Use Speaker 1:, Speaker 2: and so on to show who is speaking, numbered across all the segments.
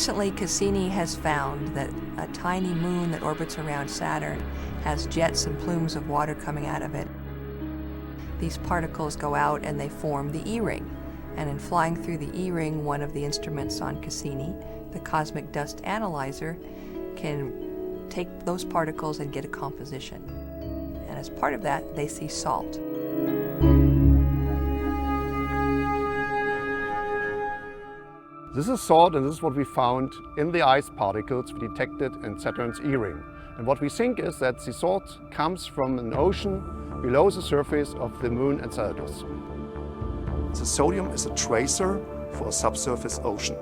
Speaker 1: recently, Cassini has found that a tiny moon that orbits around Saturn has jets and plumes of water coming out of it. These particles go out and they form the E-ring. And in flying through the E-ring, one of the instruments on Cassini, the Cosmic Dust Analyzer, can take those particles and get a composition. And as part of that, they see salt.
Speaker 2: This is salt, and this is what we found in the ice particles we detected in Saturn's E-ring. And what we think is that the salt comes from an ocean below the surface of the moon Encelaus. The sodium is a tracer for a subsurface ocean.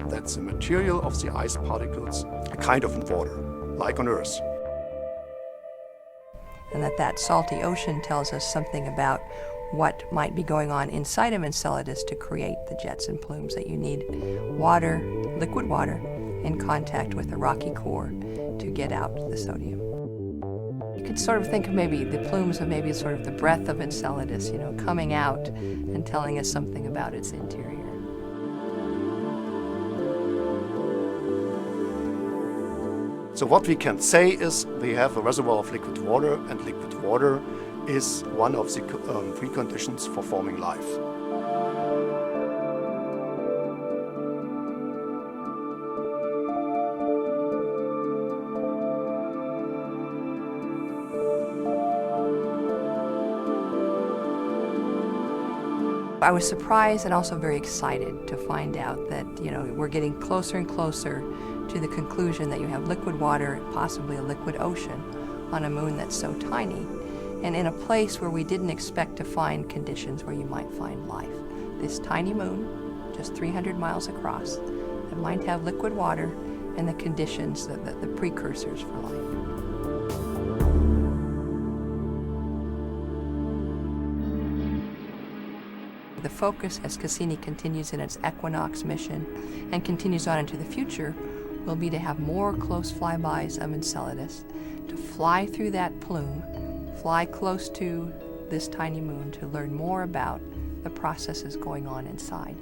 Speaker 2: That's the material of the ice particles, a kind of water, like on Earth.
Speaker 1: And that salty ocean tells us something about what might be going on inside of Enceladus to create the jets and plumes that you need. Water, liquid water, in contact with the rocky core to get out the sodium. You could sort of think of maybe the plumes of maybe sort of the breath of Enceladus, coming out and telling us something about its interior.
Speaker 2: So what we can say is we have a reservoir of liquid water, and liquid water is one of the preconditions for forming life.
Speaker 1: I was surprised and also very excited to find out that, we're getting closer and closer to the conclusion that you have liquid water, possibly a liquid ocean, on a moon that's so tiny, and in a place where we didn't expect to find conditions where you might find life. This tiny moon, just 300 miles across, that might have liquid water and the conditions, the precursors for life. The focus, as Cassini continues in its Equinox mission and continues on into the future, will be to have more close flybys of Enceladus, to fly through that plume, fly close to this tiny moon to learn more about the processes going on inside.